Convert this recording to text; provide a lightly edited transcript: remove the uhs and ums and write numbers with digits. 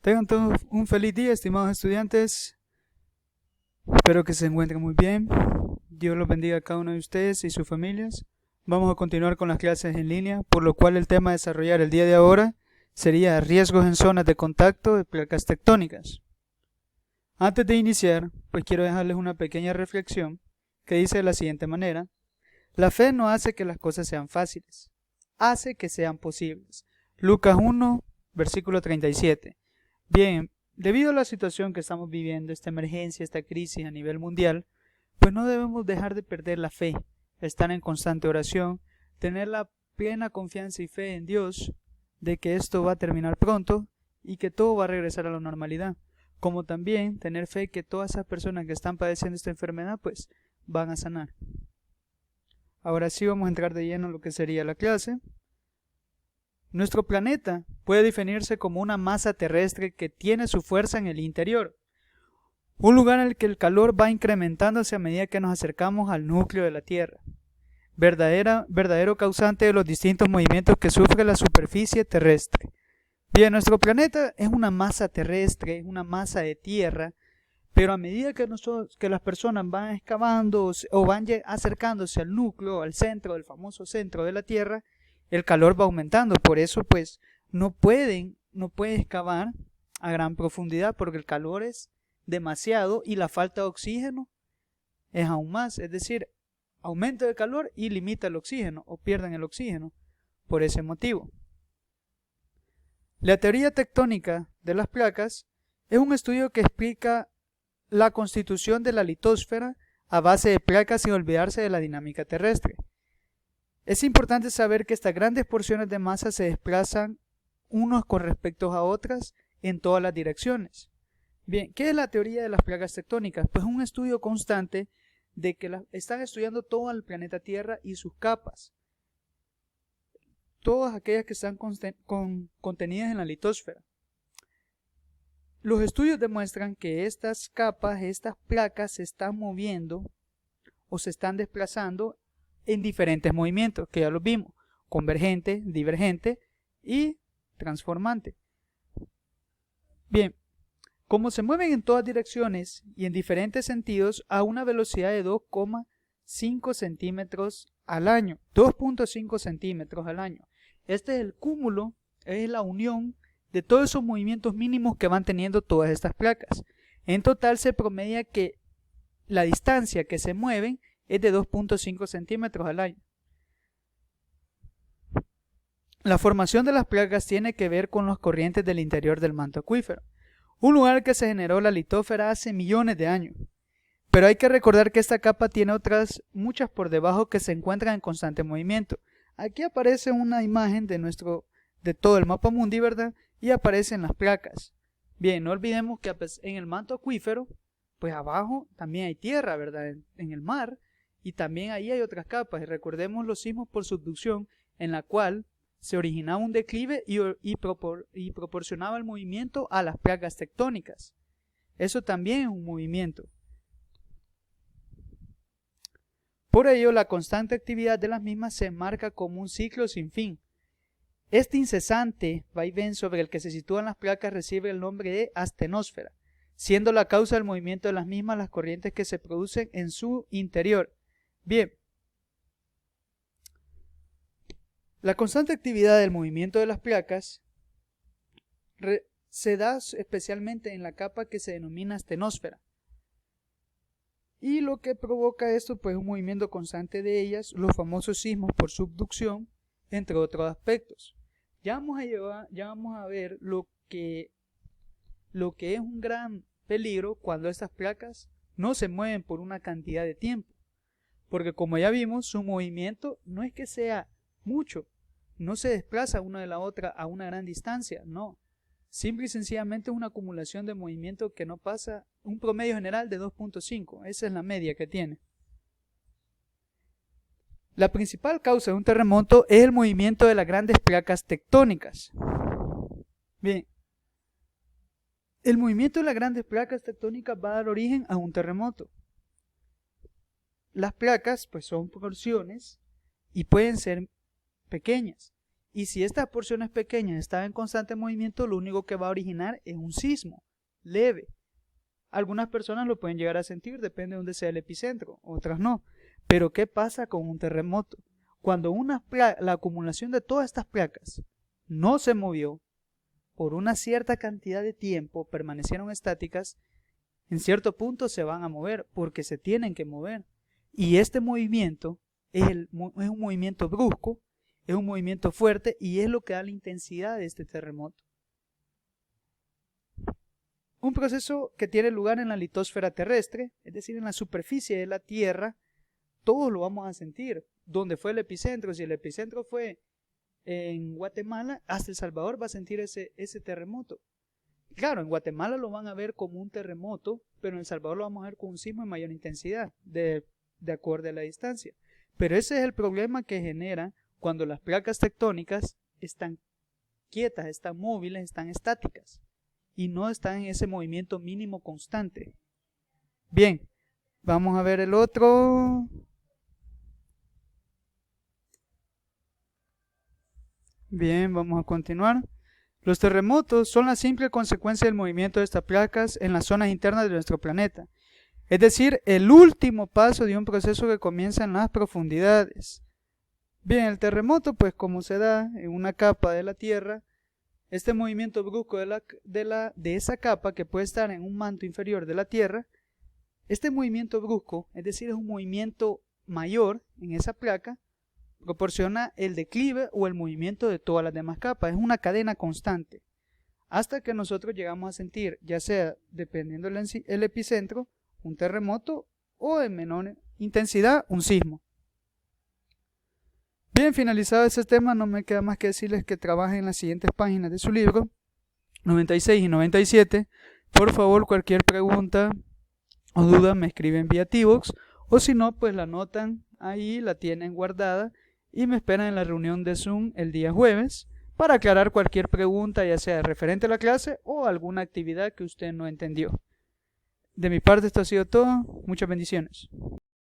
Tengan todos un feliz día, estimados estudiantes. Espero que se encuentren muy bien. Dios los bendiga a cada uno de ustedes y sus familias. Vamos a continuar con las clases en línea, por lo cual el tema a desarrollar el día de ahora sería riesgos en zonas de contacto de placas tectónicas. Antes de iniciar, pues quiero dejarles una pequeña reflexión que dice de la siguiente manera: la fe no hace que las cosas sean fáciles, hace que sean posibles. Lucas 1, versículo 37. Bien, debido a la situación que estamos viviendo, esta emergencia, esta crisis a nivel mundial, pues no debemos dejar de perder la fe, estar en constante oración, tener la plena confianza y fe en Dios de que esto va a terminar pronto y que todo va a regresar a la normalidad, como también tener fe que todas esas personas que están padeciendo esta enfermedad pues van a sanar. Ahora sí vamos a entrar de lleno en lo que sería la clase. Nuestro planeta puede definirse como una masa terrestre que tiene su fuerza en el interior, un lugar en el que el calor va incrementándose a medida que nos acercamos al núcleo de la Tierra, verdadero causante de los distintos movimientos que sufre la superficie terrestre. Bien, nuestro planeta es una masa terrestre, es una masa de tierra, pero a medida que las personas van excavando o van acercándose al núcleo, al centro, del famoso centro de la Tierra, el calor va aumentando. Por eso pues no pueden excavar a gran profundidad porque el calor es demasiado y la falta de oxígeno es aún más. Es decir, aumenta el calor y limita el oxígeno o pierden el oxígeno por ese motivo. La teoría tectónica de las placas es un estudio que explica la constitución de la litosfera a base de placas sin olvidarse de la dinámica terrestre. Es importante saber que estas grandes porciones de masa se desplazan unos con respecto a otras en todas las direcciones. Bien, ¿qué es la teoría de las placas tectónicas? Pues un estudio constante de que están estudiando todo el planeta Tierra y sus capas. Todas aquellas que están contenidas en la litosfera. Los estudios demuestran que estas capas, estas placas se están moviendo o se están desplazando en diferentes movimientos, que ya los vimos: convergente, divergente y transformante. Bien, como se mueven en todas direcciones y en diferentes sentidos a una velocidad de 2,5 centímetros al año, 2.5 centímetros al año. Este es el cúmulo, es la unión de todos esos movimientos mínimos que van teniendo todas estas placas. En total se promedia que la distancia que se mueven es de 2.5 centímetros al año. La formación de las placas tiene que ver con las corrientes del interior del manto acuífero, un lugar que se generó la litósfera hace millones de años. Pero hay que recordar que esta capa tiene otras muchas por debajo que se encuentran en constante movimiento. Aquí aparece una imagen de todo el mapa mundi, ¿verdad? Y aparecen las placas. Bien, no olvidemos que en el manto acuífero, pues abajo también hay tierra, ¿verdad? En el mar, y también ahí hay otras capas. Y recordemos los sismos por subducción, en la cual se originaba un declive y proporcionaba el movimiento a las placas tectónicas. Eso también es un movimiento. Por ello, la constante actividad de las mismas se marca como un ciclo sin fin. Este incesante vaivén sobre el que se sitúan las placas recibe el nombre de astenósfera, siendo la causa del movimiento de las mismas las corrientes que se producen en su interior. Bien, la constante actividad del movimiento de las placas se da especialmente en la capa que se denomina astenósfera. Y lo que provoca esto, pues un movimiento constante de ellas, los famosos sismos por subducción, entre otros aspectos. Ya vamos a ver lo que es un gran peligro cuando estas placas no se mueven por una cantidad de tiempo. Porque como ya vimos, su movimiento no es que sea mucho, no se desplaza una de la otra a una gran distancia, no. Simple y sencillamente es una acumulación de movimiento que no pasa un promedio general de 2.5. Esa es la media que tiene. La principal causa de un terremoto es el movimiento de las grandes placas tectónicas. Bien, el movimiento de las grandes placas tectónicas va a dar origen a un terremoto. Las placas pues son porciones y pueden ser pequeñas. Y si estas porciones pequeñas están en constante movimiento, lo único que va a originar es un sismo leve. Algunas personas lo pueden llegar a sentir, depende de dónde sea el epicentro, otras no. Pero ¿qué pasa con un terremoto? Cuando la acumulación de todas estas placas no se movió, por una cierta cantidad de tiempo permanecieron estáticas, en cierto punto se van a mover porque se tienen que mover. Y este movimiento es un movimiento brusco, es un movimiento fuerte y es lo que da la intensidad de este terremoto. Un proceso que tiene lugar en la litosfera terrestre, es decir, en la superficie de la Tierra, todos lo vamos a sentir. ¿Dónde fue el epicentro? Si el epicentro fue en Guatemala, hasta El Salvador va a sentir ese terremoto. Claro, en Guatemala lo van a ver como un terremoto, pero en El Salvador lo vamos a ver con un sismo de mayor intensidad, de acuerdo a la distancia. Pero ese es el problema que genera cuando las placas tectónicas están quietas, están móviles, están estáticas y no están en ese movimiento mínimo constante. Bien, vamos a ver el otro. Bien, vamos a continuar. Los terremotos son la simple consecuencia del movimiento de estas placas en las zonas internas de nuestro planeta. Es decir, el último paso de un proceso que comienza en las profundidades. Bien, el terremoto, pues como se da en una capa de la Tierra, este movimiento brusco de esa capa que puede estar en un manto inferior de la Tierra, este movimiento brusco, es decir, es un movimiento mayor en esa placa, proporciona el declive o el movimiento de todas las demás capas. Es una cadena constante hasta que nosotros llegamos a sentir, ya sea dependiendo del epicentro, un terremoto o en menor intensidad un sismo. Bien, finalizado ese tema, no me queda más que decirles que trabajen en las siguientes páginas de su libro 96 y 97. Por favor, cualquier pregunta o duda me escriben vía T-Box, o si no, pues la anotan ahí, la tienen guardada y me esperan en la reunión de Zoom el día jueves para aclarar cualquier pregunta, ya sea referente a la clase o alguna actividad que usted no entendió. De mi parte esto ha sido todo. Muchas bendiciones.